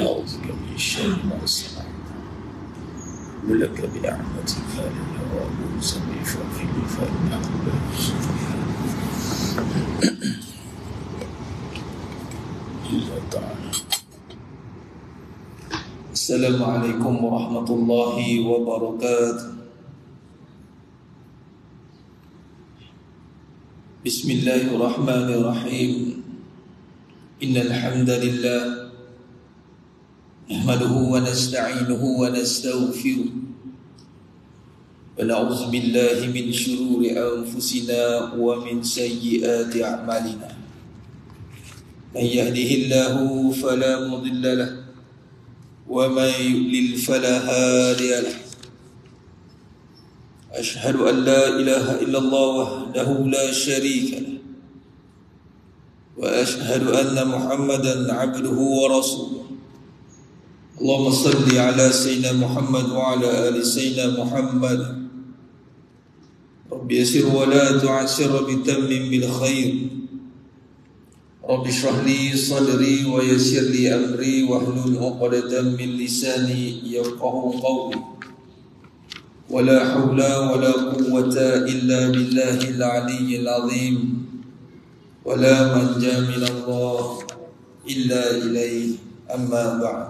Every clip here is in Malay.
أعوذ من شر ما صنعت ولك بنعمتك للهوى سمي فاقني فإنه إلا تعالى. السلام عليكم ورحمة الله وبركاته. بسم الله الرحمن الرحيم. إن الحمد لله نحمده ونستعينه ونستغفره ونعوذ بالله من شرور أنفسنا ومن سيئات أعمالنا. من يهده الله فلا مضل له ومن يضلل فلا هادي له. أشهد أن لا إله إلا الله وحده لا شريك له وأشهد أن محمدا عبده ورسوله. اللهم صل على سيدنا محمد وعلى آل سيدنا محمد. رب يسر ولا تعسر بتمم بالخير. رب اشرح لي صدري ويسر لي أمري واحلل عقدة من لساني يفقهوا قولي. ولا حول ولا قوة إلا بالله العلي العظيم. ولا منجا من الله إلا إليه. أما بعد.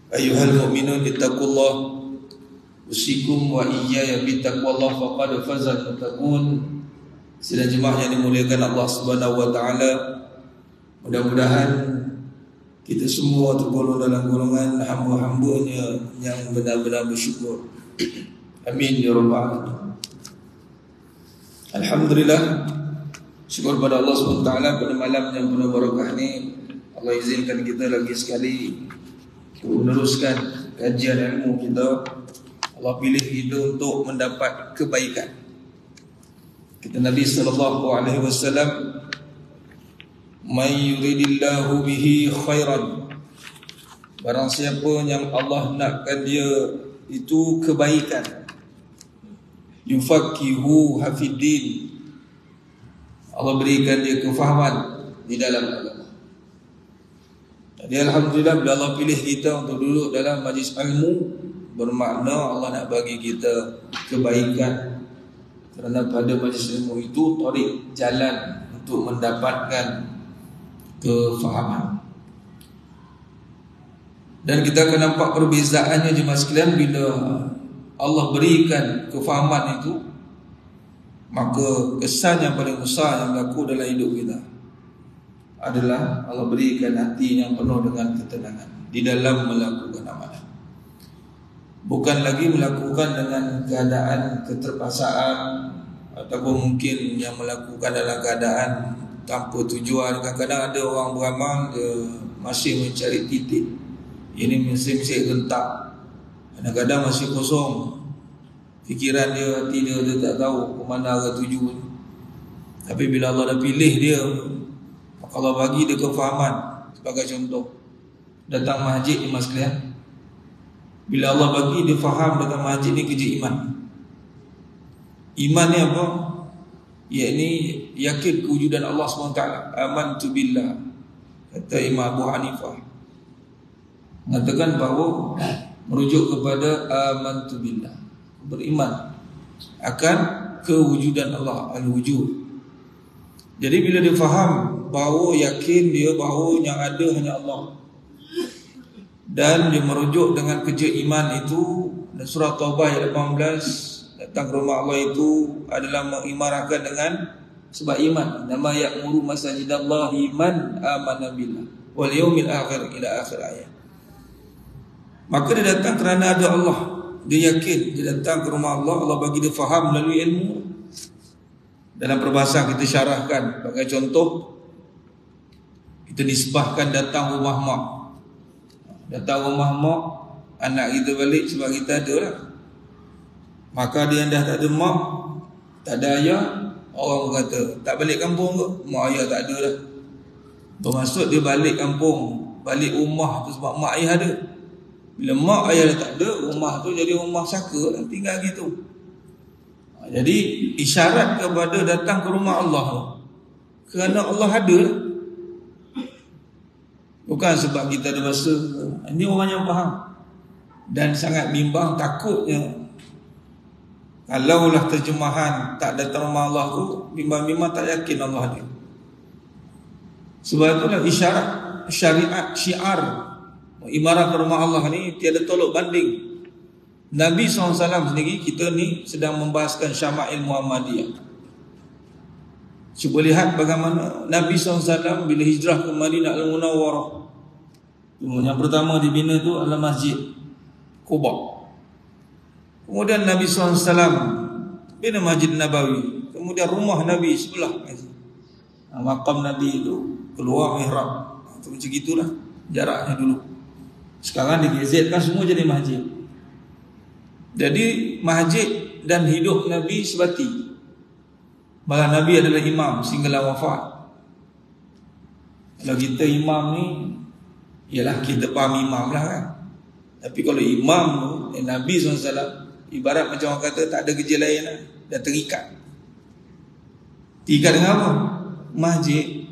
أيها المؤمنون اتقوا الله أوصيكم وإياي بتقوى الله فقد فاز المتقون. Sidang jemaah yang dimuliakan Allah Subhanahu wa taala, mudah-mudahan kita semua tergolong dalam golongan hamba-hambanya yang benar-benar bersyukur. Amin ya rabbal alamin. Alhamdulillah, syukur pada Allah Subhanahu wa taala pada malam yang penuh barakah ni Allah izinkan kita lagi sekali meneruskan kajian ilmu kita. Allah pilih kita untuk mendapat kebaikan. Kata Nabi sallallahu alaihi wasallam, "May yuridillahu bihi khairan." Barang siapa yang Allah nakkan dia itu kebaikan, yufaqihu hafiddin, Allah berikan dia kefahaman di dalam agama. Jadi alhamdulillah bila Allah pilih kita untuk duduk dalam majlis ilmu, bermakna Allah nak bagi kita kebaikan. Kerana pada majlis ilmu itu tarik jalan untuk mendapatkan kefahaman. Dan kita akan nampak perbezaannya jemaah sekalian, bila Allah berikan kefahaman itu, maka kesan yang paling besar yang berlaku dalam hidup kita adalah Allah berikan hati yang penuh dengan ketenangan di dalam melakukan amalan. Bukan lagi melakukan dengan keadaan keterpaksaan, ataupun mungkin yang melakukan dalam keadaan tanpa tujuan. Kadang-kadang ada orang beramal dia masih mencari titik. Ini mesti rentak. Kadang-kadang masih kosong fikiran dia, hati dia tak tahu ke mana arah tuju. Tapi bila Allah dah pilih dia, maka Allah bagi dia kefahaman. Sebagai contoh, datang masjid ni mas sekalian, bila Allah bagi dia faham datang masjid ni kerja iman. Iman ni apa? Iaitu yakin kewujudan Allah SWT. Amantu billah, kata Imam Abu Hanifah, mengatakan bahawa merujuk kepada amantu billah, beriman akan kewujudan Allah, al-wujud. Jadi bila dia faham bahawa yakin dia bahawa yang ada hanya Allah, dan dia merujuk dengan kerja iman itu, dan surah Taubah ayat 18, datang ke rumah Allah itu adalah mengimarahkan dengan sebab iman. Nama ya'muru masajidallahi man amana billah wal yaumil akhir ila akhir ayat. Maka dia datang kerana ada Allah. Dia yakin, dia datang ke rumah Allah, Allah bagi dia faham melalui ilmu. Dalam perbahasan kita syarahkan, sebagai contoh, kita nisbahkan datang rumah mak. Datang rumah mak, anak kita balik sebab kita ada lah. Maka dia dah tak ada mak, tak ada ayah, orang kata tak balik kampung ke? Mak ayah tak ada lah. Bermaksud dia balik kampung, balik rumah tu sebab mak ayah ada. Bila mak ayah dah tak ada, rumah tu jadi rumah saka, tinggal gitu. Jadi isyarat kepada datang ke rumah Allah kerana Allah ada. Bukan sebab kita ada rasa. Ini orang yang faham dan sangat bimbang, takutnya kalaulah terjemahan tak datang rumah Allah tu, bimbang-bimbang tak yakin Allah ada. Sebab itulah isyarat syariat syiar imarah ke rumah Allah ni tiada tolak banding. Nabi SAW sendiri, kita ni sedang membahaskan Syama'il Muhammadiyah. Cuba lihat bagaimana Nabi SAW bila hijrah ke Madinah Al-Munawwarah. Yang pertama dibina tu adalah Masjid Quba. Kemudian Nabi SAW bina Masjid Nabawi. Kemudian rumah Nabi sebelah makam Nabi itu, keluar mihrab. Itu macam gitulah jaraknya dulu. Sekarang digezetkan semua jadi masjid. Jadi masjid dan hidup Nabi sebati. Malah Nabi adalah imam sehinggalah wafat. Kalau kita imam ni, ialah kita faham imam lah kan. Tapi kalau imam tu, Nabi SAW ibarat macam orang kata tak ada kerja lain lah, dah terikat. Terikat dengan apa? Masjid.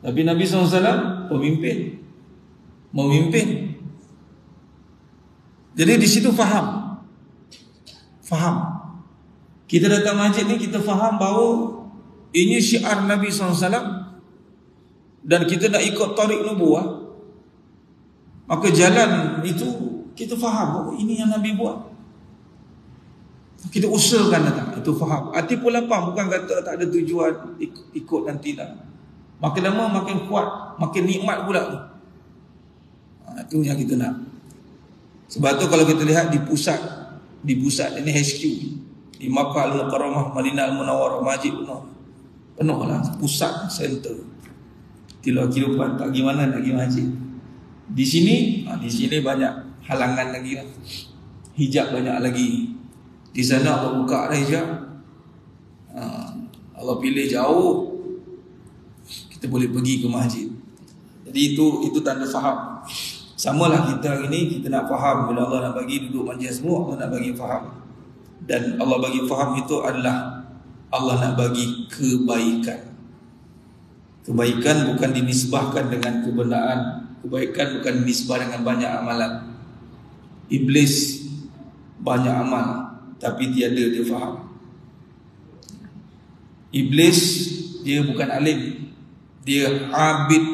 Tapi Nabi SAW pemimpin, memimpin. Jadi di situ faham. Kita datang masjid ni, kita faham bahawa ini syiar Nabi SAW dan kita nak ikut tarik nubuah. Maka jalan itu kita faham bahawa ini yang Nabi buat. Kita usahakan datang, itu faham. Hati pun lapang, bukan kata tak ada tujuan ikut dan tidak. Makin lama makin kuat, makin nikmat pula tu. Itu yang kita nak. Sebab tu kalau kita lihat di pusat ini HQ di Makkah Al-Mukarramah, Madinah Al-Munawwarah, masjid penuh lah, pusat center. Tilau kehidupan tak gimana nak pergi masjid. Di sini banyak halangan lagi lah. Hijab banyak lagi. Di sana Allah buka dah hijab. Allah pilih jauh, kita boleh pergi ke masjid. Jadi itu tanda faham. Samalah kita hari ni, kita nak faham bila Allah nak bagi duduk majlis semua, Allah nak bagi faham. Dan Allah bagi faham itu adalah Allah nak bagi kebaikan. Kebaikan bukan dinisbahkan dengan kebenaran. Kebaikan bukan dinisbah dengan banyak amalan. Iblis banyak amal, tapi tiada dia faham. Iblis dia bukan alim, dia abid.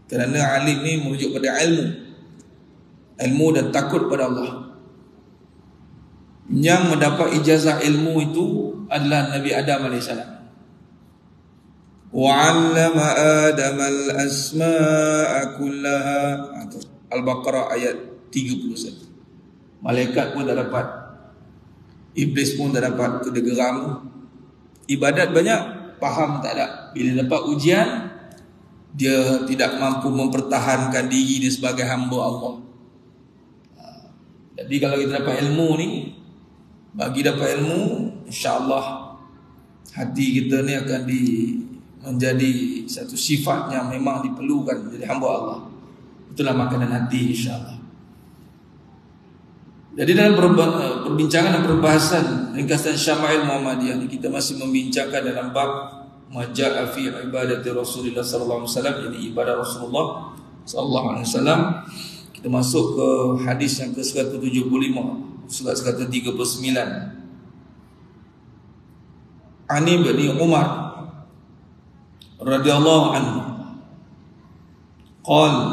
Kerana alim ni merujuk pada ilmu dan takut pada Allah. Yang mendapat ijazah ilmu itu adalah Nabi Adam AS. Wa'allama Adam al-asma'a kullaha. Al-Baqarah ayat 31. Malaikat pun tak dapat, iblis pun tak dapat, kena geram. Ibadat banyak, faham tak ada. Bila dapat ujian, dia tidak mampu mempertahankan diri dia sebagai hamba Allah. Jadi kalau kita dapat ilmu ni, bagi dapat ilmu, insya-Allah hati kita ni akan menjadi satu sifat yang memang diperlukan menjadi hamba Allah. Itulah makanan hati, insya-Allah. Jadi dalam perbincangan dan perbahasan ringkasan Syama'il Muhammadiyah ni, kita masih membincangkan dalam bab Maja'a fi ibadati Rasulullah sallallahu alaihi wasallam, ini ibadah Rasulullah sallallahu alaihi wasallam. Kita masuk ke hadis yang ke-175, surat 139. Ani bin Umar radhiyallahu anhu qala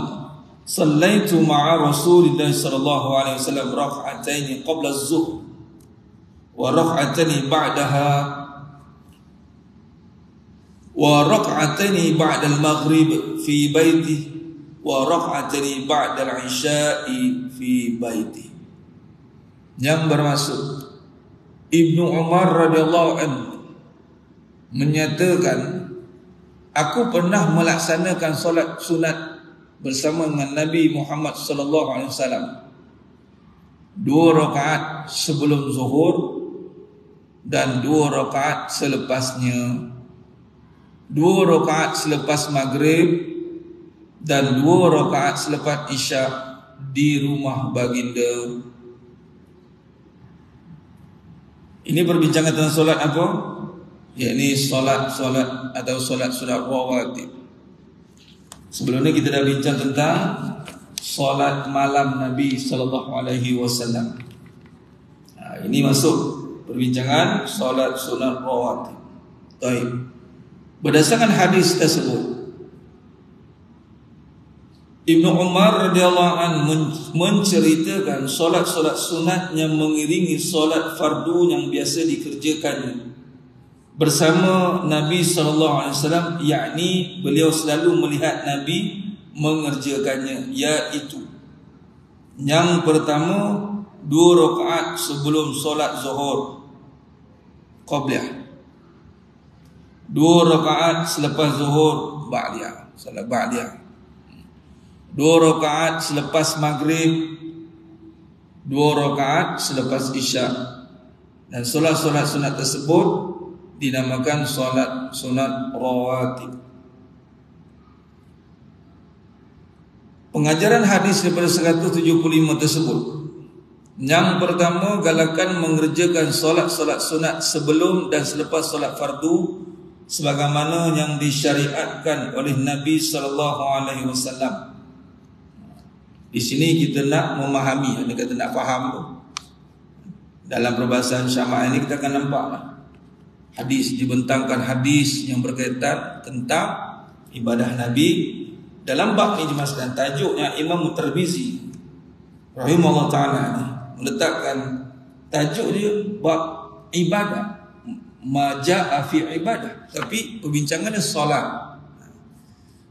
sallaitu ma'a Rasulillah sallallahu alaihi wasallam rak'ataini qabla az-zuhr wa rak'ataini ba'daha wa rak'ataini ba'da al-maghrib fi baiti wa rak'ataini ba'da al-isya'i fi baiti. Yang bermaksud Ibnu Umar radhiyallahu anhu menyatakan, aku pernah melaksanakan solat sunat bersama dengan Nabi Muhammad sallallahu alaihi wasallam 2 rakaat sebelum zuhur dan 2 rakaat selepasnya, 2 rakaat selepas maghrib dan 2 rakaat selepas isya di rumah baginda. Ini perbincangan tentang solat apa? Yakni solat atau solat sunat rawatib. Sebelum ni kita dah bincang tentang solat malam Nabi sallallahu alaihi wasallam. Ini masuk perbincangan solat sunat rawatib. Baik. Berdasarkan hadis tersebut, Ibnu Umar radhiyallahu anhu menceritakan solat-solat sunat yang mengiringi solat fardu yang biasa dikerjakannya bersama Nabi sallallahu alaihi wasallam, yakni beliau selalu melihat Nabi mengerjakannya, iaitu yang pertama 2 rakaat sebelum solat zuhur qabliyah, 2 rakaat selepas zuhur ba'diyah, solat ba'diyah, 2 rakaat selepas maghrib, 2 rakaat selepas isya. Dan solat-solat sunat tersebut dinamakan solat sunat rawatib. Pengajaran hadis daripada 175 tersebut, yang pertama, galakan mengerjakan solat-solat sunat sebelum dan selepas solat fardu sebagaimana yang disyariatkan oleh Nabi sallallahu alaihi wasallam. Di sini kita nak memahami, ini kata nak faham tu. Dalam perbahasan syama'ah ini kita akan nampaklah hadis, dibentangkan hadis yang berkaitan tentang ibadah Nabi. Dalam bab ini dimasukkan tajuknya Imam Tirmizi rahimahullah ta'ala ni meletakkan tajuk dia bab ibadah, maja'a fi ibadah, tapi perbincangannya solat.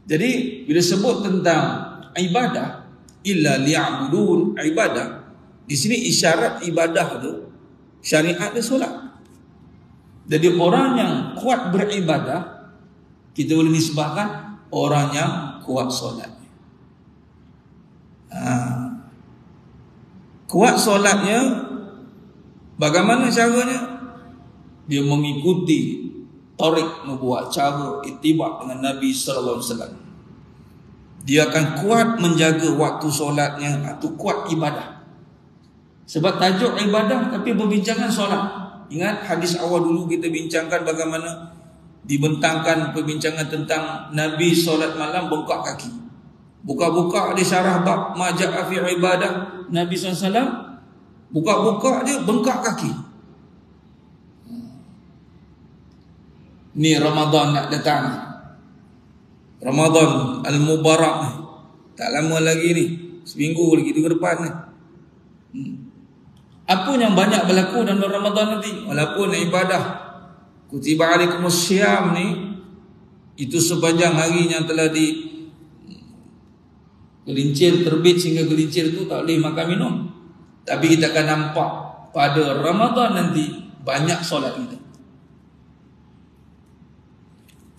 Jadi bila sebut tentang ibadah, illa liya'budun ibadah, di sini isyarat ibadah tu syariat dia solat. Jadi orang yang kuat beribadah, kita boleh nisbahkan orang yang kuat solat. Kuat solatnya bagaimana caranya? Dia mengikuti tarik nubuat, cara ittiba dengan Nabi sallallahu alaihi wasallam. Dia akan kuat menjaga waktu solatnya atau kuat ibadah. Sebab tajuk ibadah tapi perbincangan solat. Ingat hadis awal dulu kita bincangkan bagaimana dibentangkan perbincangan tentang Nabi solat malam bengkak kaki. Buka-buka di syarah bab maja'a fi ibadah, Nabi SAW buka-buka dia bengkak kaki. Ni Ramadan nak datang, Ramadan Al-Mubarak, tak lama lagi ni, seminggu lagi ke depan ni. Apa yang banyak berlaku dalam Ramadan nanti? Walaupun ibadah kutiba alaikumus syiyam ni, itu sepanjang hari yang telah di gelincir terbit sehingga gelincir itu tak boleh makan minum. Tapi kita akan nampak pada Ramadan nanti banyak solat kita.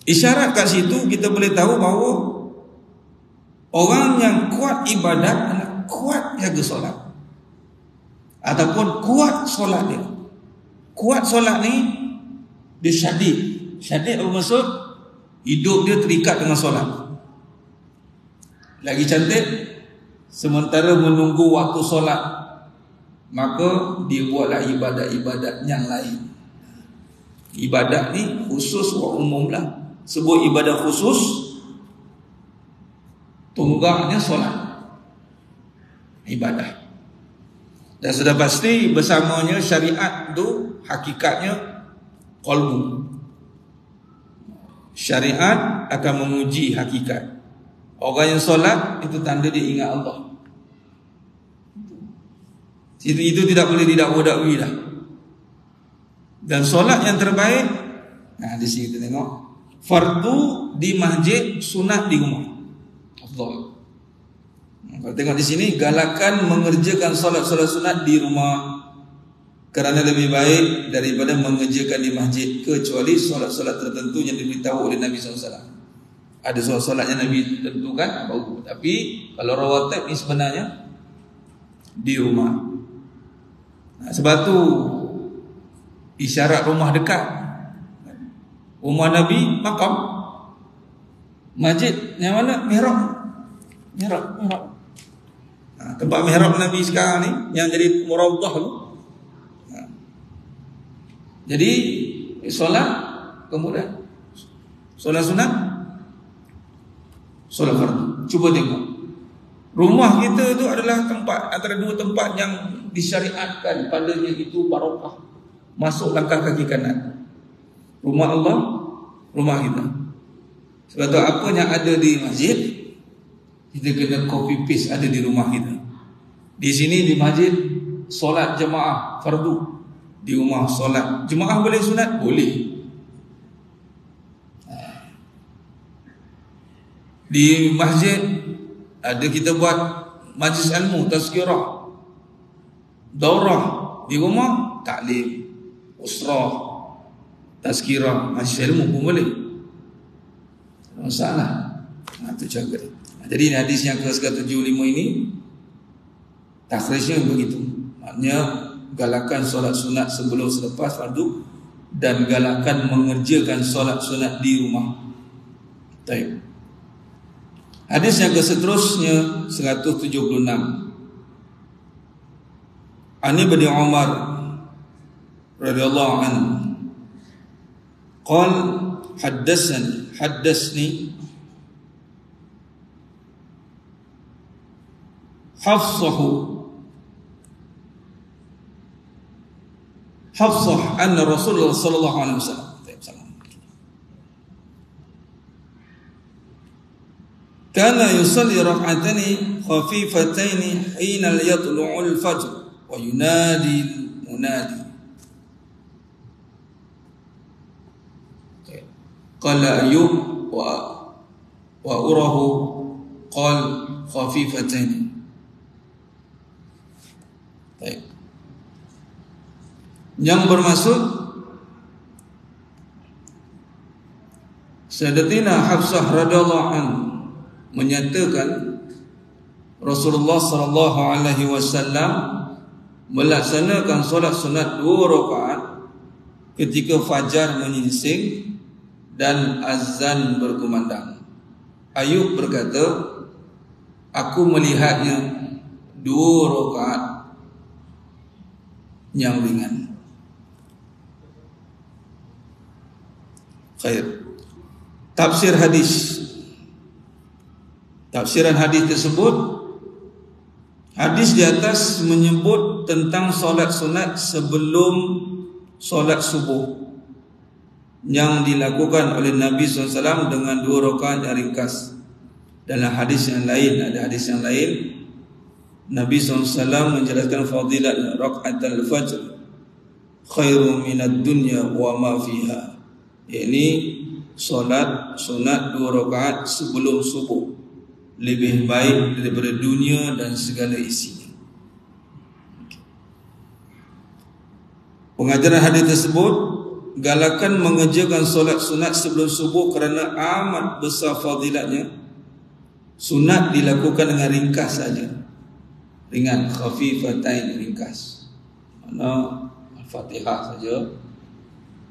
Isyarat kat situ kita boleh tahu bahawa orang yang kuat ibadat adalah kuat jaga solat, ataupun kuat solat dia. Kuat solat ni dia syadid. Syadid apa maksud? Hidup dia terikat dengan solat. Lagi cantik, sementara menunggu waktu solat, maka dia buatlah ibadat-ibadat yang lain. Ibadat ni khusus wa umum lah. Sebut ibadah khusus, tunggaknya solat, ibadah. Dan sudah pasti bersamanya syariat tu hakikatnya qalbu. Syariat akan menguji hakikat. Orang yang solat itu tanda dia ingat Allah. Itu tidak boleh didakwa-dakwi dah. Dan solat yang terbaik, nah di sini kita tengok, fardu di masjid, sunat di rumah. Afdal. Kalau tengok di sini, galakan mengerjakan solat-solat sunat di rumah, kerana lebih baik daripada mengerjakan di masjid, kecuali solat-solat tertentu yang diberitahu oleh Nabi SAW. Ada solat-solat yang Nabi tentukan baru. Tapi kalau rawatib ni sebenarnya di rumah. Sebab tu isyarat rumah dekat. Rumah Nabi makam, masjid yang mana? Mihrab. Tempat mihrab Nabi sekarang ni yang jadi murawdah tu. Jadi solat kemudian solat sunat, solat fardu. Cuba tengok. Rumah kita tu adalah tempat antara dua tempat yang disyariatkan padanya itu barakah. Masuk langkah kaki kanan. Rumah Allah, rumah kita. Sebab tu apa yang ada di masjid, kita kena copy paste ada di rumah kita. Di sini di masjid solat jemaah fardu. Di rumah solat jemaah boleh sunat? Boleh. Di masjid ada kita buat majlis ilmu, tazkirah, daurah. Di rumah taklim, usrah, tazkirah, majlis ilmu pun boleh. Tak masalah. Itu cara. Jadi hadis yang ke-75 ini takhrijnya begitu. Maknanya galakan solat sunat sebelum selepas fardu dan galakan mengerjakan solat sunat di rumah. Baik. Hadis yang seterusnya 176. An Ibnu Umar radhiyallahu anhu qala haddatsani Hafsah anna Rasulullah sallallahu alaihi wasallam kana yusalli rak'ataini khafifataini hina yatlu'ul fajr wa yunadi munadi. Qala Ayyub wa urahu qala khafifataini. Baik. Yang bermaksud Sayyidatina Hafsah radhiyallahu anha menyatakan Rasulullah sallallahu alaihi wasallam melaksanakan solat sunat 2 rakaat ketika fajar menyingsing dan azan berkumandang. Ayub berkata, aku melihatnya 2 rakaat yang ringan. Khair. Tafsir hadis. Tafsiran hadis tersebut, hadis di atas menyebut tentang solat sunat sebelum solat subuh yang dilakukan oleh Nabi SAW dengan 2 rakaat yang ringkas. Dalam hadis yang lain, ada hadis yang lain, Nabi SAW menjelaskan fadilat rakaat al-fajr khairu minad dunya wa ma fiha, yakni solat sunat 2 rakaat sebelum subuh lebih baik daripada dunia dan segala isinya. Pengajaran hadis tersebut, galakan mengerjakan solat sunat sebelum subuh kerana amat besar fadilatnya. Sunat dilakukan dengan ringkas saja, ringan, khafifatain, ringkas. Mana Al-Fatihah saja,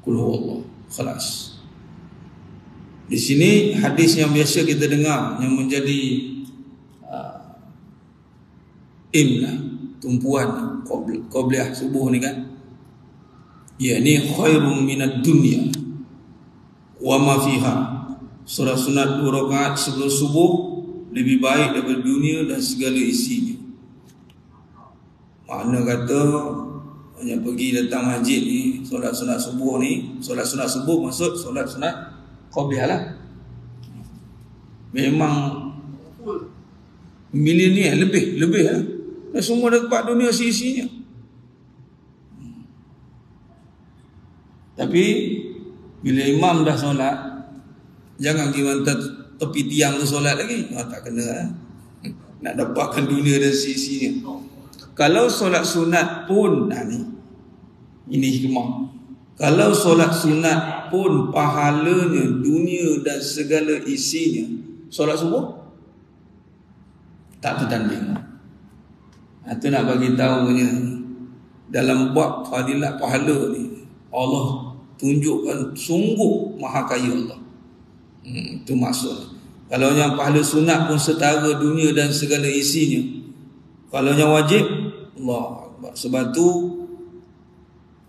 Qul huwallah, khalas. Di sini hadis yang biasa kita dengar yang menjadi imlah, tumpuan qobliyah subuh ni kan, yakni khairun minad dunya wa ma fiha. Solat sunat 2 rakaat sebelum subuh lebih baik daripada dunia dan segala isinya. Makna kata hanya pergi datang masjid ni, solat sunat subuh ni, solat sunat subuh maksud solat sunat qabliyah lah. Memang milenial lebih lah. Dan semua tempat dunia isi-isinya. Tapi bila imam dah solat, jangan pergi tepi tiang tu solat lagi. Tak kena lah. Nak dapatkan dunia dan isi-isinya. Kalau solat sunat pun ini hikmah. Kalau solat sunat pun pahalanya dunia dan segala isinya solat subuh tak tertanding. Itu nak bagi tahunya dalam bab fadilat pahala ni Allah tunjukkan sungguh maha kaya Allah. Itu maksud. Kalau yang pahala sunat pun setara dunia dan segala isinya. Kalau yang wajib, Allah Akbar. Sebab tu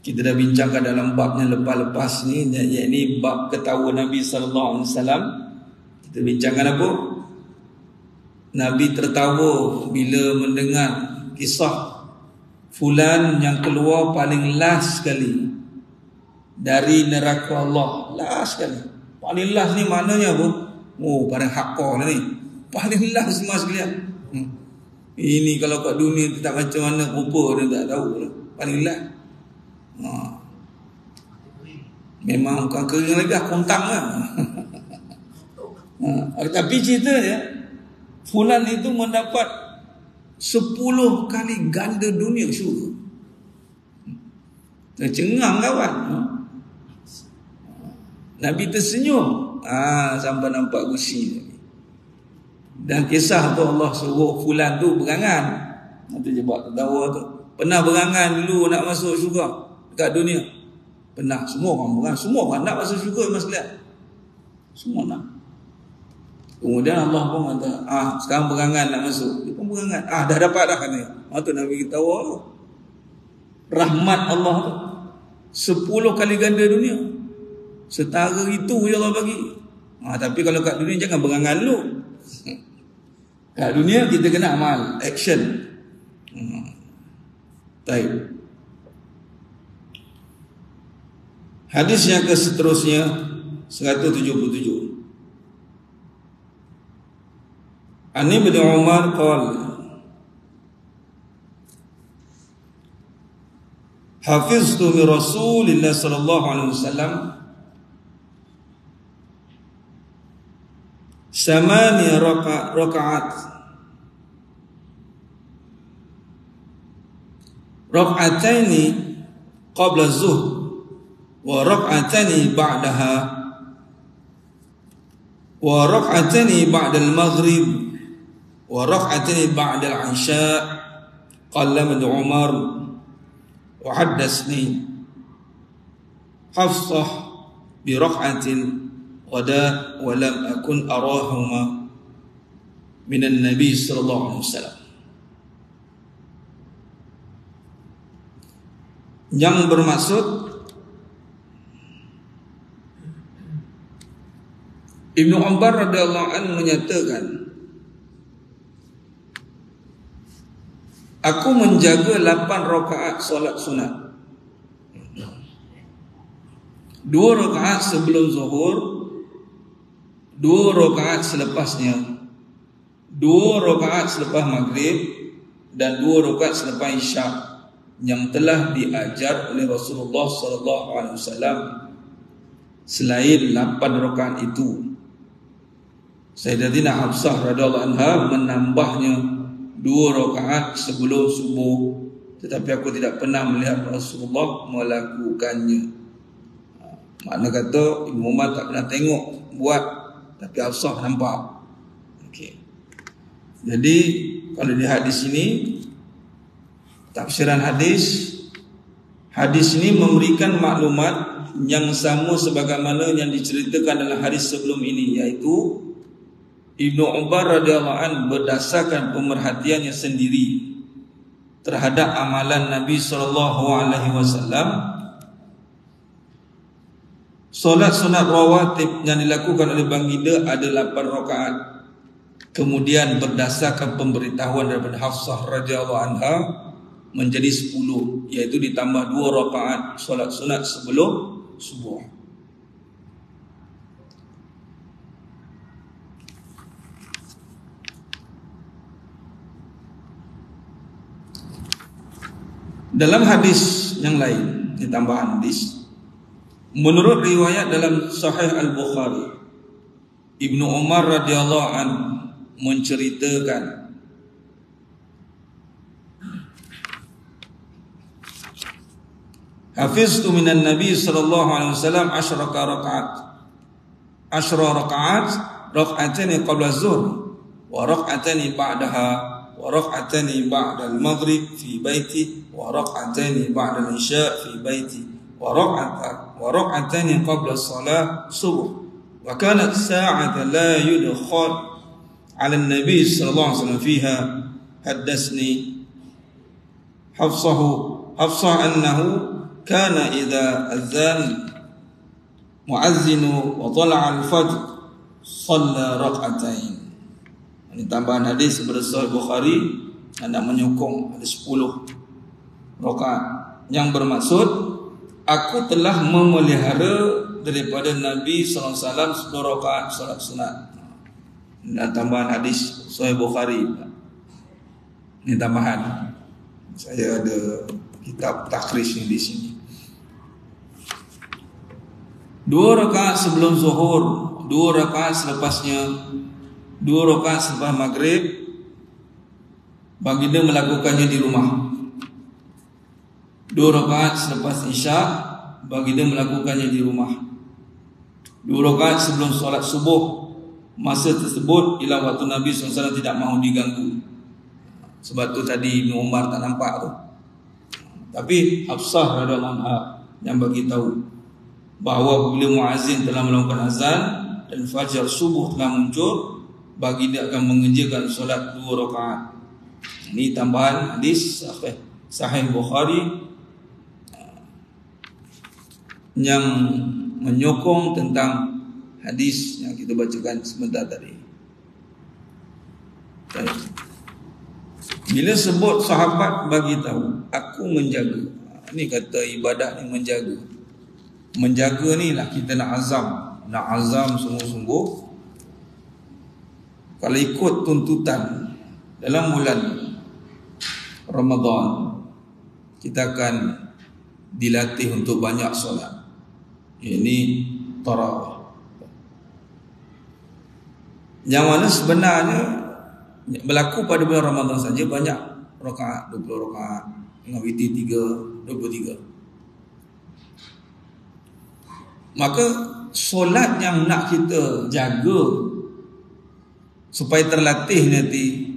kita dah bincangkan dalam bab yang lepas-lepas ni, iaitu bab ketawa Nabi sallallahu alaihi wasallam. Kita bincangkan apa? Nabi tertawa bila mendengar kisah fulan yang keluar paling last sekali dari neraka Allah. Last sekali. Paling last ni maknanya apa? Oh, paling hardcore ni. Paling last semua sekalian. Ini kalau kat dunia tak macam mana rupa dia tak tahu lah. Paling last. Memang bukan kering lagi, kontang lah. Tapi ceritanya fulan itu mendapat 10 kali ganda dunia syurga. Tercengang kawan. Nabi tersenyum sampai nampak gusi. Dan kisah tu Allah suruh fulan tu berangan. Nanti je buat ketawa tu. Pernah berangan dulu nak masuk syurga dekat dunia? Pernah. Semua orang berangan. Semua orang nak masuk syurga, Mas lihat. Semua nak. Kemudian Allah pun kata, sekarang berangan nak masuk. Dia pun berangan. Dah dapat dah kan dia. Tu Nabi ketawa tu. Rahmat Allah tu 10 kali ganda dunia. Setara itu je Allah bagi. Tapi kalau kat dunia jangan berangan dulu. Kat dunia kita kena amal, action. Baik. Hadis yang seterusnya 177. An Ibnu Umar qala hafiztu min Rasulillah sallallahu alaihi wasallam samani rakaat rak'ataini qabla az-zuhr wa rak'ataini ba'daha wa rak'ataini ba'da al-maghrib wa rak'ataini ba'da al-'isha. Qala Ibnu Umar wa haddatsni Hafsah bi rak'atin غدا ولم أكن أراهما من النبي صلى الله عليه وسلم. Yang bermaksud Ibnu Umar radhiyallahu anhu menyatakan, aku menjaga 8 rakaat solat sunat. 2 rakaat sebelum zuhur, 2 rakaat selepasnya, 2 rakaat selepas maghrib, dan 2 rakaat selepas isyak yang telah diajar oleh Rasulullah sallallahu alaihi wasallam. Selain 8 rakaat itu, Sayyidatina Hafsah radhiyallahu anha menambahnya 2 rakaat sebelum subuh, tetapi aku tidak pernah melihat Rasulullah melakukannya. Makna kata Ibnu Umar tak pernah tengok buat, tapi Hafsah nampak. Okey. Jadi kalau di hadis ini, tafsiran hadis ini memberikan maklumat yang sama sebagaimana yang diceritakan dalam hadis sebelum ini, iaitu Ibnu Umar radhiyallahu anhu berdasarkan pemerhatiannya sendiri terhadap amalan Nabi sallallahu alaihi wasallam, solat sunat rawatib yang dilakukan oleh baginda ada 8 rakaat. Kemudian berdasarkan pemberitahuan daripada Hafsah radhiyallahu anha menjadi 10, iaitu ditambah 2 rakaat solat sunat sebelum subuh. Dalam hadis yang lain, ditambahan hadis, menurut riwayat dalam Sahih Al-Bukhari, Ibnu Umar radhiyallahu anhu menceritakan hafiztu minan Nabi sallallahu alaihi wasallam 10 rakaat rak'ataini qabla az-zuhr wa rak'ataini ba'daha wa rak'ataini ba'da al-maghrib fi baiti wa rak'ataini ba'da al-isya fi baiti wa rak'ataini qabla as-salah subuh. Wa kanat sa'atan la yudkhal 'ala an-nabi sallallahu alaihi wasallam fiha. Haddatsni Hafsah annahu kana idza azan muazzinu wa tala'a al-fajr shalla rak'atain. Ini tambahan hadis daripada Sahih Bukhari, anda menyokong ada 10 rakaat yang bermaksud aku telah memelihara daripada Nabi SAW 10 rakaat solat sunat. Dan tambahan hadis Sahih Bukhari. Ini tambahan. Saya ada kitab takhris di sini. 2 rakaat sebelum zuhur, 2 rakaat selepasnya, 2 rakaat selepas maghrib, baginda melakukannya di rumah. 2 rakaat selepas isya, baginda melakukannya di rumah. 2 rakaat sebelum solat subuh, masa tersebut ialah waktu Nabi SAW tidak mahu diganggu. Sebab tu tadi Ibn Umar tak nampak tu. Tapi Hafsah radhiyallahu anha yang bagi tahu bahawa bila muazzin telah melakukan azan dan fajar subuh telah muncul, baginda akan mengerjakan solat 2 rakaat. Ini tambahan hadis Sahih Bukhari yang menyokong tentang hadis yang kita bacakan sebentar tadi. Bila sebut sahabat bagi tahu, aku menjaga. Ini kata ibadah ni menjaga. Menjaga ni lah kita nak azam sungguh-sungguh. Kalau ikut tuntutan dalam bulan Ramadan, kita akan dilatih untuk banyak solat. Ini tarawih. Yang mana sebenarnya berlaku pada bulan Ramadan saja banyak rakaat, 20 rakaat, dengan witir 23. Maka solat yang nak kita jaga supaya terlatih nanti,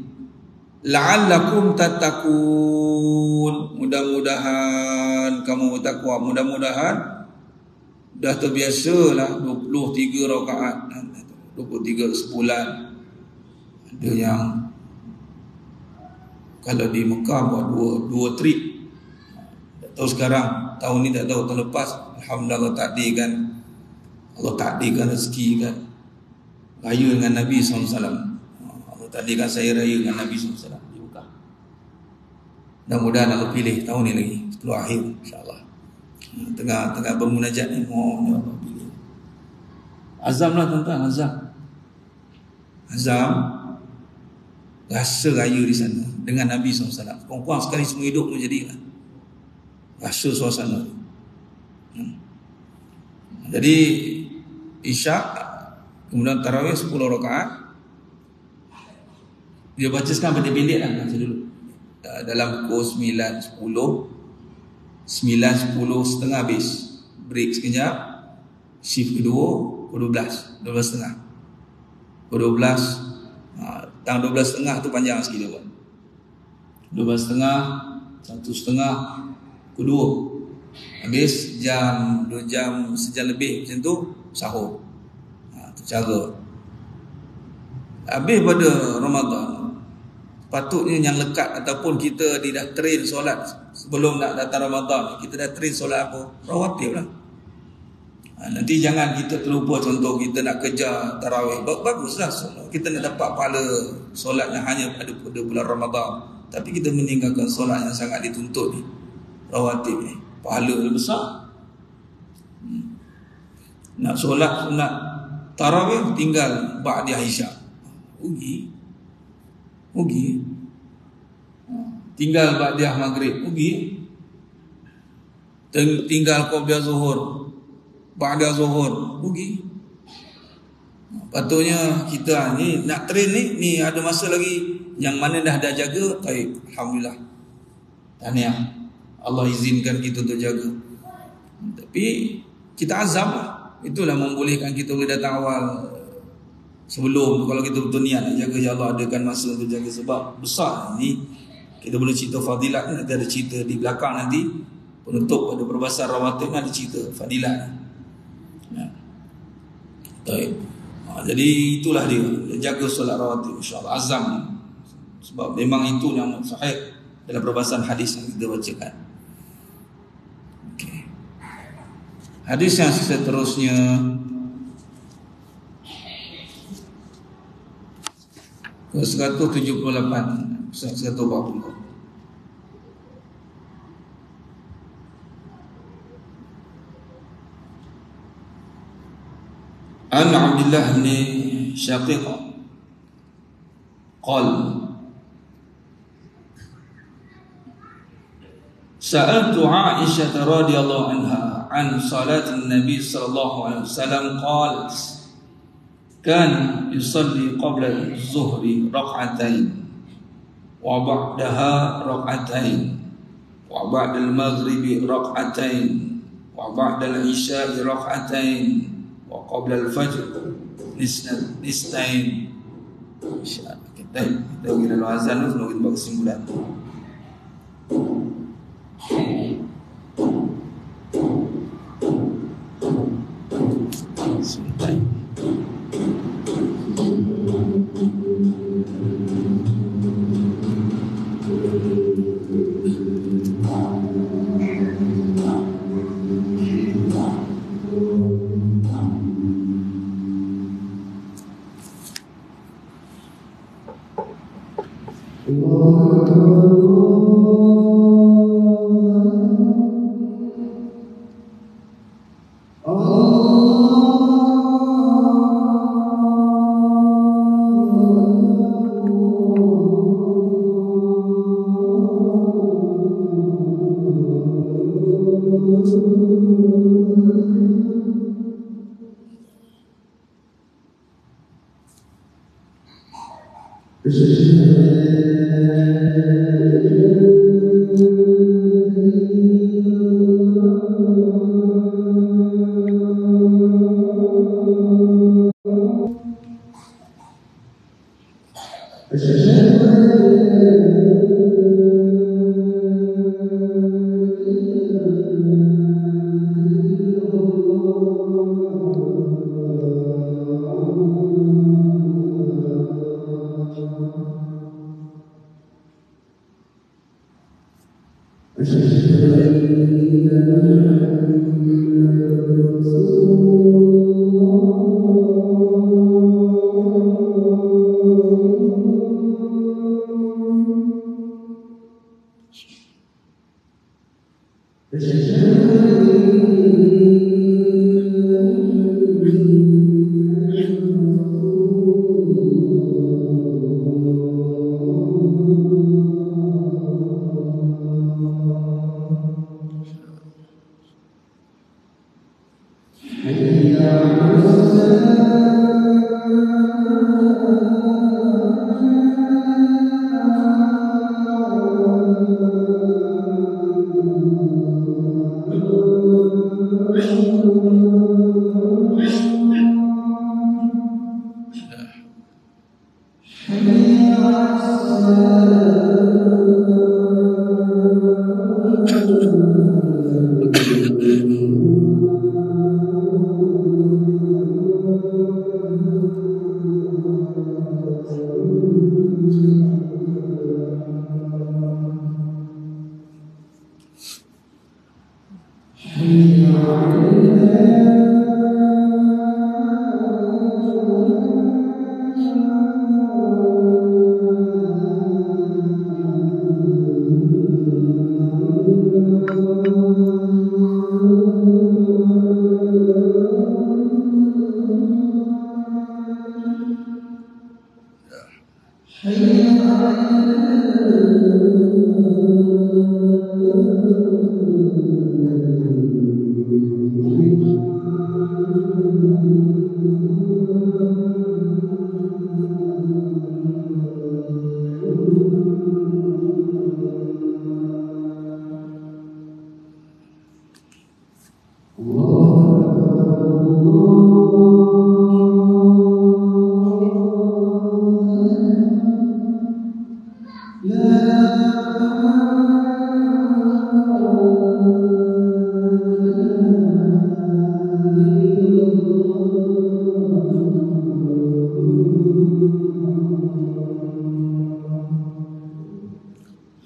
la'allakum tattaqun, mudah-mudahan kamu bertakwa, mudah-mudahan dah terbiasalah 23 rakaat, 23 sebulan. Ada yang kalau di Mekah buat dua trip. Tak tahu sekarang, tahun ni tak tahu, tahun lepas alhamdulillah Allah takdirkan rezeki kan, raya dengan Nabi SAW. Allah takdirkan saya raya dengan Nabi SAW di Mekah. Mudah-mudahan Allah pilih tahun ni lagi, 10 akhir insyaAllah. Tengah bermunajat ni, mohon Allah pilih. Azamlah tuan-tuan, azam rasa raya di sana dengan Nabi SAW. Kurang-kurang sekali semua hidup menjadi rasa suasana. Jadi isyak, kemudian tarawih 10 rakaat. Dia baca sekarang pendek-pendek lah, baca dulu dalam pukul 9, 10 setengah habis, break sekejap, shift kedua pukul 12 setengah. Pukul 12 tang 12 setengah tu panjang sikit dia buat. 12 setengah, 1 setengah, pukul 2. Habis jam 2 jam, sejam lebih macam tu sahur. Tu cara. Habis pada Ramadan, patutnya yang lekat ataupun kita dah train solat sebelum nak datang Ramadan, kita dah train solat apa? Rawatib lah. Nanti jangan kita terlupa, contoh kita nak kejar tarawih, baguslah kita nak dapat pahala solat yang hanya pada bulan Ramadan, tapi kita meninggalkan solat yang sangat dituntut ni, rawatib ni, pahala dia besar. Nak solat sunat tarawih tinggal ba'da isyak, rugi. Tinggal ba'da maghrib, rugi. Tinggal qabla zuhur, ba'da zuhur, rugi. Patutnya kita ni nak train ni ada masa lagi, yang mana dah jaga, baik, alhamdulillah, tahniah, Allah izinkan kita untuk jaga. Tapi kita azam lah. Itulah membolehkan kita boleh datang awal sebelum, kalau kita betul niat nak jaga, ya Allah adakan masa untuk jaga. Sebab besar ni, kita boleh cerita fadilat ni, nanti ada cerita di belakang nanti penutup pada perbahasan rawatib ada cerita fadilat ni. Jadi itulah dia jaga solat rawatib, insyaAllah azam. Sebab memang itu yang sahih dalam perbahasan hadis yang kita bacakan. Okay. Hadis yang seterusnya, 178, 140. An Abdullah bin Syaqiq qala Sa'altu Aisyah radhiyallahu anha an salatin Nabi sallallahu alaihi wasallam qalat kan yusalli qabla az-zuhri rak'atain wa ba'daha rak'atain wa ba'da al-maghribi rak'atain wa ba'da al-isya'i rak'atain wa qabla al-fajr nistain. Insyaallah kita kira azan dulu kita kesimpulan.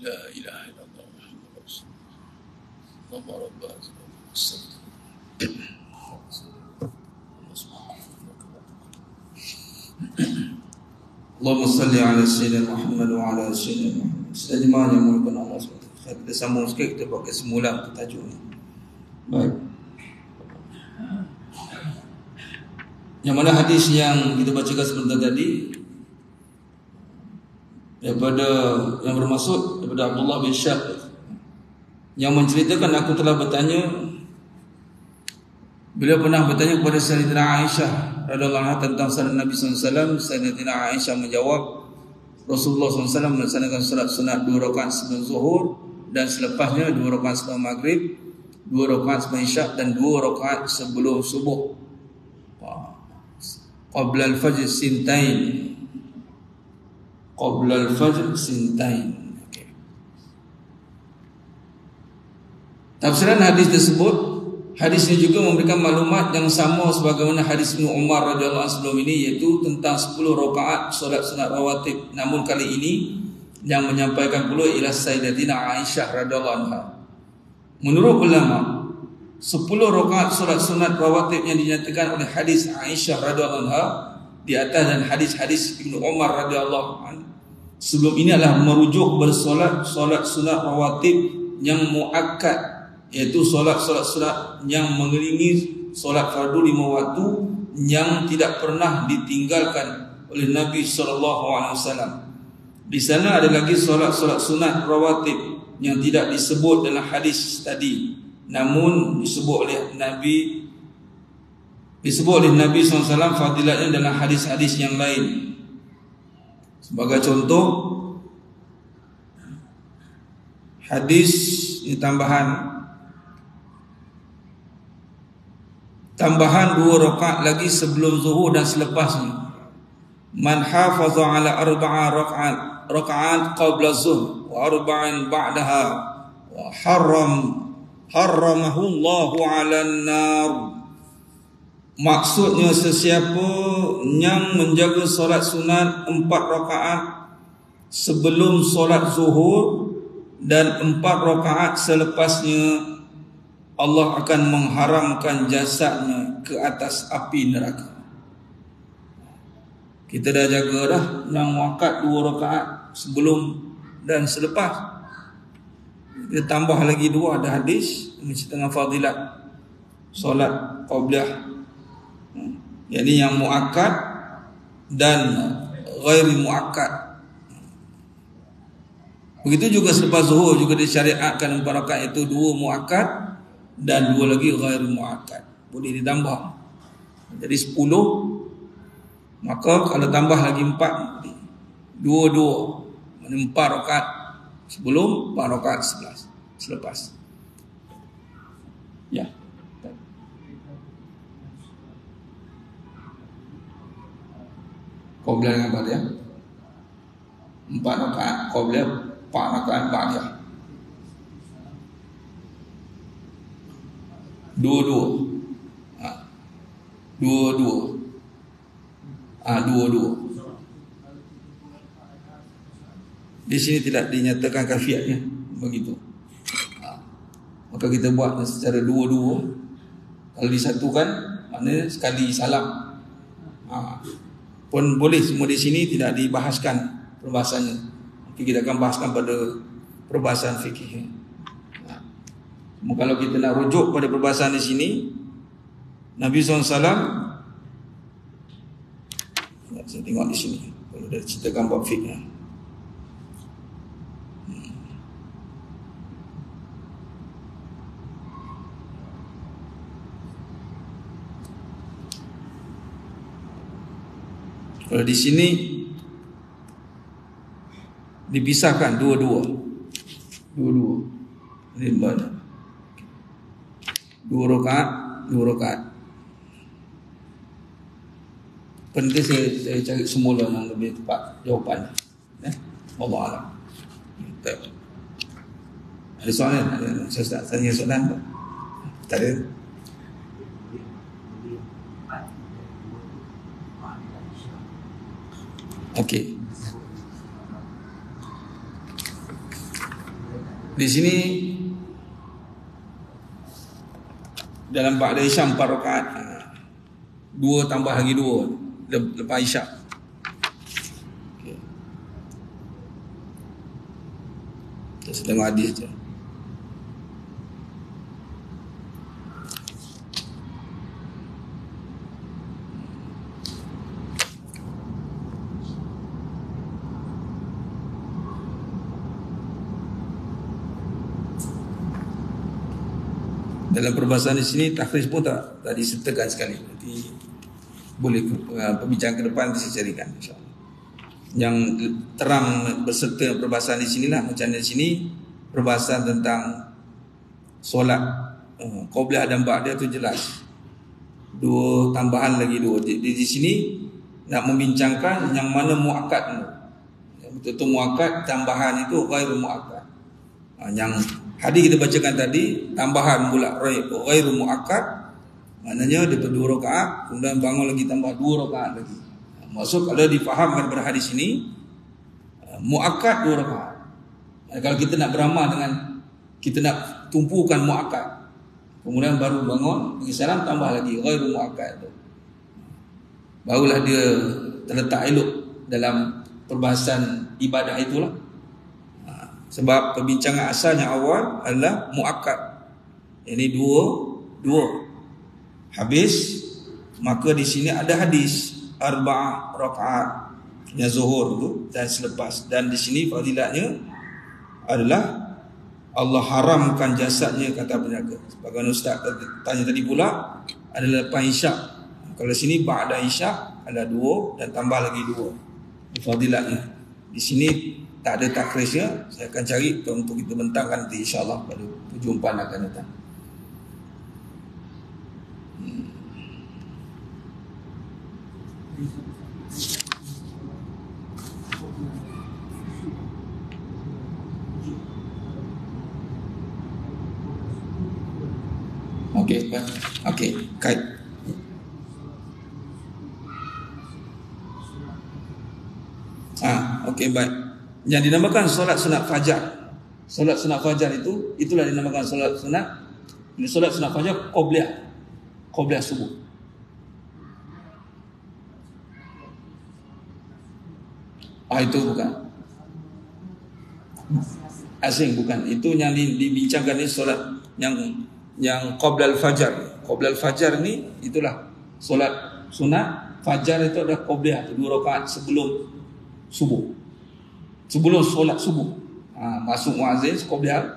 La ilaha illallah Muhammadur Rasulullah. Allahumma salli ala sayyidina Muhammad wa ala sayyidina Muhammad. Sejemaah yang muliakan Allah SWT. Kita sambung sikit, kita pakai semula untuk tajuk ni. Baik. Yang mana hadis yang kita bacakan sebentar tadi daripada yang bermaksud daripada Abdullah bin Syakir yang menceritakan, aku telah bertanya, beliau pernah bertanya kepada Sayyidatina Aisyah radhiyallahu anha tentang salat Nabi SAW. Sayyidatina Aisyah menjawab, Rasulullah SAW melaksanakan salat sunat 2 rakaat sebelum zuhur dan selepasnya 2 rakaat sebelum maghrib, 2 rakaat sebelum isyak dan 2 rakaat sebelum subuh. Qabla al-fajr sintain. Qabla al-fajr sintain. Okay. Tafsiran hadis tersebut, hadis ini juga memberikan maklumat yang sama sebagaimana hadis Ibnu Umar radhiyallahu anhu sebelum ini, iaitu tentang 10 rakaat solat sunat rawatib. Namun kali ini yang menyampaikan pula ialah Sayyidatina Aisyah radhiyallahu anha. Menurut ulama, 10 rakaat solat sunat rawatib yang dinyatakan oleh hadis Aisyah radhiyallahu anha di atas dan hadis-hadis Ibnu Umar radhiyallahu anhu sebelum ini adalah merujuk bersolat solat sunat rawatib yang muakkad, iaitu solat-solat sunat yang mengelilingi solat fardu 5 waktu yang tidak pernah ditinggalkan oleh Nabi SAW. Di sana ada lagi solat-solat sunat rawatib yang tidak disebut dalam hadis tadi, namun disebut oleh Nabi SAW fadilatnya dalam hadis-hadis yang lain. Sebagai contoh, hadis ini tambahan 2 rakaat lagi sebelum zuhur dan selepasnya. Man hafaza ala 4 rakaat qabla zuhur wa 4 ba'daha wa harramahu Allahu 'alan nar. Maksudnya, sesiapa yang menjaga solat sunat 4 rakaat sebelum solat zuhur dan 4 rakaat selepasnya, Allah akan mengharamkan jasadnya ke atas api neraka. Kita dah jaga dah yang waktu 2 rakaat sebelum dan selepas. Kita tambah lagi 2, ada hadis menceritakan fadilat solat qabliyah, yakni yang muakkad dan ghairi muakkad. Begitu juga selepas zuhur juga disyariatkan 4 rakaat, itu 2 muakkad dan 2 lagi ghairi muakkad. Boleh ditambah jadi 10. Maka kalau tambah lagi 4, 2 4 rakaat sebelum, 4 rakaat selepas. Ya. Qabliyah dengan ba'diyah 4 rakaat qabliyah, 4 rakaat ba'diyah. Dua-dua. Di sini tidak dinyatakan kafiatnya begitu. Maka kita buat secara 2-2. Kalau disatukan, maknanya sekali salam. Pun boleh, semua di sini tidak dibahaskan perbahasannya. Nanti kita akan bahaskan pada perbahasan fikih. Kalau kita nak rujuk pada perbahasan di sini, Nabi SAW, saya tengok di sini kalau dah ceritakan bab fikih. Kalau di sini dipisahkan dua-dua. Ini mana? 2 rakaat. Penting saya cari semula yang lebih tepat jawapan. Allah Alam. Ada soalan? Saya tak tanya soalan. Tak ada. Okey. Di sini dalam ba'da isyak 4 rakaat. 2 tambah lagi 2 lepas isyak. Saya tengok hadis je. Dalam perbahasan di sini takhris pun tak disertakan sekali. Nanti boleh pembicaraan ke depan saya carikan insya-Allah. Yang terang berserta perbahasan di sinilah macam di sini perbahasan tentang solat qabliyah dan ba'diyah tu jelas. Dua tambahan lagi dua. Di sini nak membincangkan yang mana muakkad tu. Yang betul-betul muakkad, tambahan itu ghairu muakkad. Yang hadis kita bacakan tadi tambahan pula ghairu muakkad, maknanya dia 2 rakaat kemudian bangun lagi tambah 2 rakaat lagi. Maksud kalau difahamkan pada hadis ini muakkad 2 rakaat. Kalau kita nak beramal dengan kita nak tumpukan muakkad kemudian baru bangun bagi salam tambah lagi ghairu muakkad tu, barulah dia terletak elok dalam perbahasan ibadah itulah. Sebab perbincangan asalnya awal adalah muakkad. Ini dua habis, maka di sini ada hadis arba'ah rakaat yang zuhur tu dan selepas, dan di sini fadilatnya adalah Allah haramkan jasadnya kata penjaga. Sebagaimana Ustaz tanya tadi pula adalah lepas isyak. Kalau sini ba'da isyak ada 2 dan tambah lagi 2 fadilatnya. Di sini tak ada takhrisnya, saya akan cari untuk kita bentangkan nanti insya-Allah pada perjumpaan akan datang. Okey, kait. Okey, baik. Yang dinamakan solat sunat fajar. Solat sunat fajar itulah dinamakan solat sunat. Ini solat sunat fajar qabliyah subuh. Itu bukan. Asing bukan. Itu yang dibincangkan ni solat yang qablal fajar. Qablal fajar ni itulah solat sunat fajar, itu ada qabliyah 2 rakaat sebelum subuh. Sebelum solat subuh, masuk muazzin qabliyah.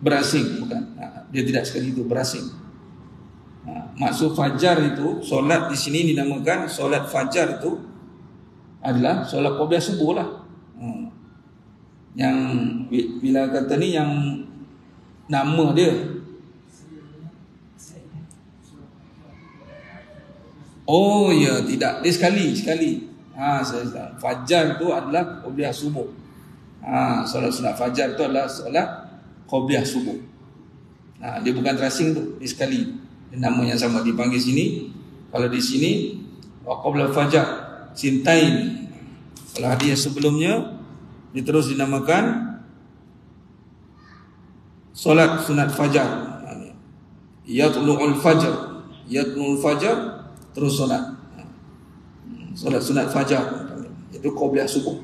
Berasing bukan. Dia tidak sekali itu berasing. Maksud fajar itu solat di sini dinamakan solat fajar itu adalah solat qabliyah subuh lah. Yang bila kata ni yang nama dia ya, tidak. Dia sekali. Fajar tu adalah qabliyah subuh. Solat sunat fajar tu adalah solat qabliyah subuh. Dia bukan terasing tu, dia sekali. Dia nama yang sama dipanggil sini. Kalau di sini qabla fajar sintain. Kalau hadis sebelumnya dia terus dinamakan solat sunat fajar. Yatlu'ul fajar terus solat sunat fajar, itu qabliyah subuh.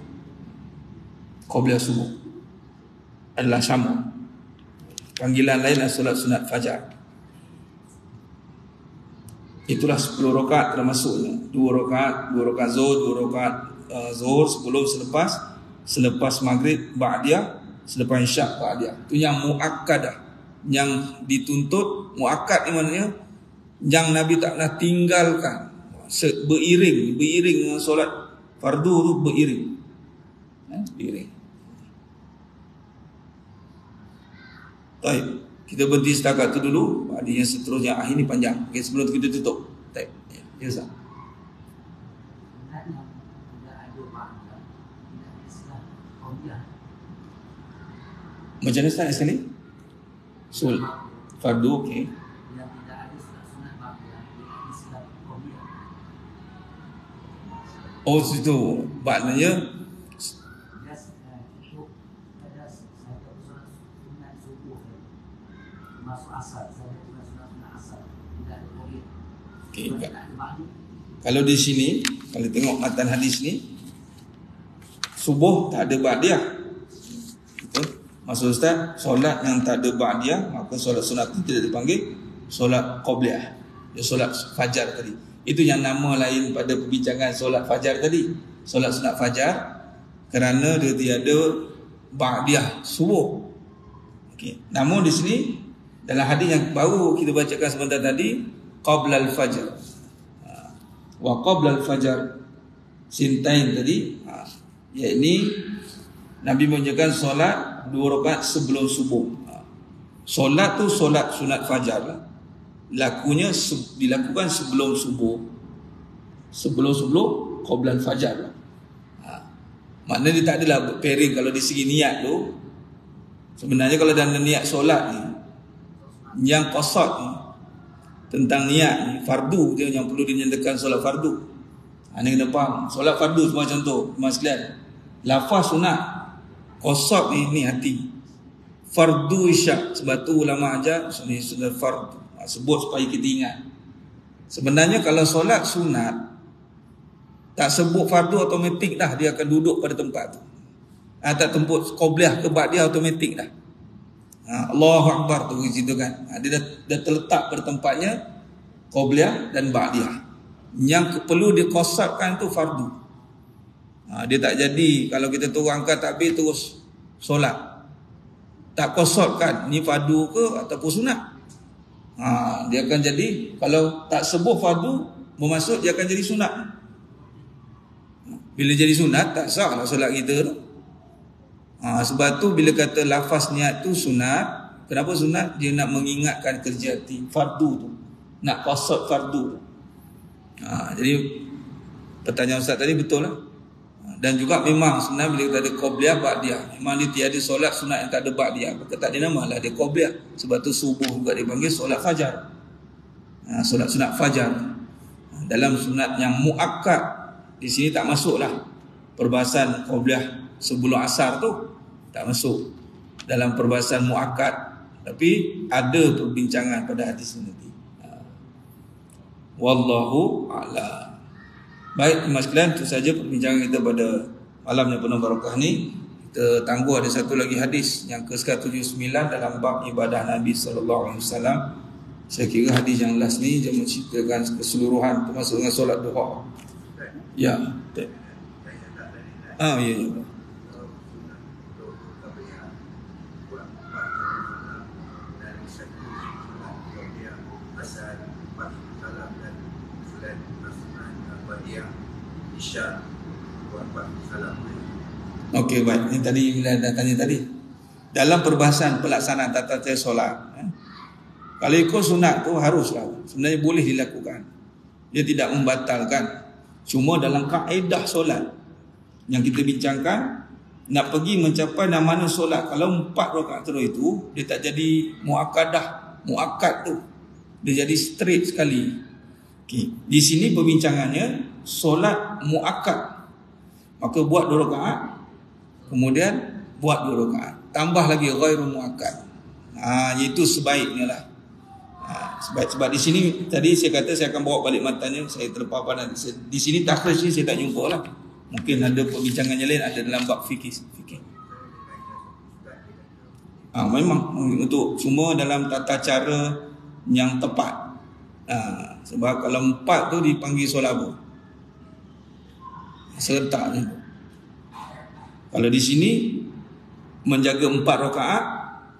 Qabliyah subuh adalah sama. Panggilan lain adalah solat sunat fajar. Itulah 10 rakaat termasuknya. 2 rakaat zuhur, 2 rakaat zuhur sebelum selepas maghrib ba'diyah, selepas isyak ba'diyah. Itu yang muakkadah, yang dituntut. Muakkad ni maknanya yang Nabi tak pernah tinggalkan, beriring dengan solat fardu tu, beriring. Baik, kita berhenti setakat tu dulu. Ada yang seterusnya, ini panjang. Okay, sebelum kita tutup. Baik, ya Ustaz. Macam mana Ustaz sekali? Fardu, okey. Situ maknanya okay. Kalau di sini, kalau tengok matan hadis ni, subuh tak ada ba'diyah. Maksud Ustaz, solat yang tak ada ba'diyah, maka solat sunat itu tidak dipanggil solat qabliyah. Dia solat fajar tadi. Itu yang nama lain pada perbincangan solat fajar tadi. Solat sunat fajar kerana dia tiada ba'diyah subuh. Okey. Namun di sini dalam hadis yang baru kita bacakan sebentar tadi, qabla al-fajr. Wa qabla al-fajr sintain tadi, yakni Nabi menunjukkan solat 2 rakaat sebelum subuh. Solat tu solat sunat fajar lah. Lakunya dilakukan sebelum subuh. Sebelum qabla al-fajar lah. Maknanya dia tak adalah pairing kalau di segi niat tu. Sebenarnya kalau dalam niat solat ni, yang qasad ni, tentang niat ni, fardu dia yang perlu dinyatakan solat fardu. Ini kena faham. Solat fardu semua contoh, mas sekalian. Lafaz sunat, qasad ni hati. Fardu isyak, sebab tu ulama ajar ini sudah fardu. Sebut supaya kita ingat. Sebenarnya kalau solat sunat tak sebut fardu, automatik dah dia akan duduk pada tempat tu. Tak tempat qabliyah ke ba'diyah, automatik dah. Allahu Akbar tu situ kan. Dia dah terletak pada tempatnya qabliyah dan ba'diyah. Yang perlu dikosatkan tu fardu. Dia tak jadi kalau kita terus angkat takbir terus solat. Tak kosatkan ni fardu ke ataupun sunat. Dia akan jadi, kalau tak sebut fardu bermaksud dia akan jadi sunat. Bila jadi sunat tak sah lah solat kita tu. Sebab tu bila kata lafaz niat tu sunat, kenapa sunat? Dia nak mengingatkan kerja hati. Fardu tu nak qasad fardu. Jadi pertanyaan Ustaz tadi betul lah. Dan juga memang sebenarnya bila kita ada qabliyah ba'diyah, memang dia tiada solat sunat yang tak ada ba'diyah, maka tak ada nama lah dia qabliyah. Sebab tu subuh juga dipanggil solat fajar. Solat sunat fajar. Dalam sunat yang muakkad di sini tak masuk lah perbahasan qabliyah sebelum asar tu, tak masuk dalam perbahasan muakkad, tapi ada perbincangan pada hadis ini. Wallahu a'lam. Baik, mas sekalian, itu saja perbincangan kita pada malam yang penuh barakah ni. Kita tangguh ada satu lagi hadis yang ke-179 dalam bab ibadah Nabi SAW. Saya kira hadis yang last ni dia menceritakan keseluruhan termasuk dengan solat duha. Ya. Ya. Okey, baik. Ini tadi bila dah tanya tadi. Dalam perbahasan pelaksanaan tata cara solat, kalau ikut sunat tu haruslah. Sebenarnya boleh dilakukan. Dia tidak membatalkan. Cuma dalam kaedah solat yang kita bincangkan, nak pergi mencapai mana solat. Kalau 4 rakaat terus itu, dia tak jadi muakkad tu. Dia jadi straight sekali. Okey. Di sini perbincangannya solat muakkad. Maka buat 2 rakaat, kemudian buat 2 rakaat, tambah lagi ghairu muakkad. Itu sebaiknya lah. Sebab di sini tadi saya kata saya akan bawa balik matanya, saya terpapar di sini takhrij ni saya tak jumpa lah. Mungkin ada perbincangan yang lain ada dalam bab fikih. Memang untuk semua dalam tata cara yang tepat. Sebab kalau 4 tu dipanggil solat apa? Serentak je. Kalau di sini menjaga 4 rakaat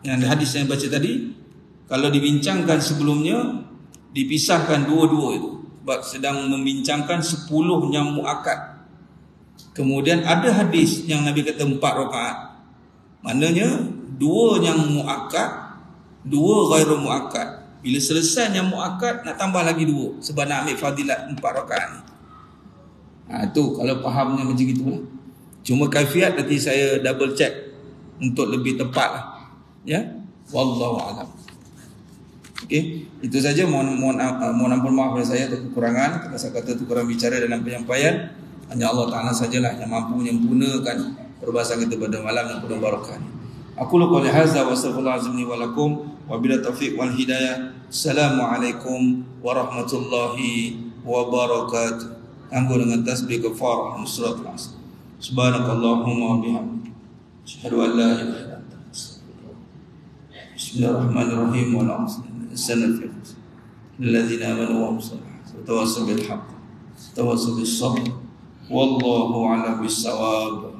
yang hadis yang baca tadi, kalau dibincangkan sebelumnya dipisahkan 2-2 itu, sebab sedang membincangkan 10 yang muakkad. Kemudian ada hadis yang Nabi kata 4 rakaat. Maknanya 2 yang muakkad, 2 ghairu muakkad. Bila selesai yang muakkad nak tambah lagi 2 sebab nak ambil fadilat 4 rakaat ni. Tu kalau fahamnya macam gitulah. Cuma kaifiat nanti saya double check untuk lebih tepat lah. Ya, wallahu a'lam. Okey, itu saja. Mohon ampun maaf dari saya atas kekurangan. Kalau saya kata tu kurang bicara dalam penyampaian, hanya Allah Ta'ala sajalah yang mampu menyempurnakan perbahasan kita pada malam yang penuh barakah ni. Aku lu qouli hadza wa astaghfirullahalazim wa lakum wa bila taufiq wal hidayah. Assalamualaikum warahmatullahi wabarakatuh. Tangguh dengan tasbih kafarah nusrat nas. Subhanakallahumma wa bihamdika asyhadu an la ilaha illa anta astaghfiruka. Bismillahirrahmanirrahim. Wa la'asna الذين آمنوا وعملوا الصالحات وتواصوا بالحق وتواصوا بالصبر والله أعلم بالصواب.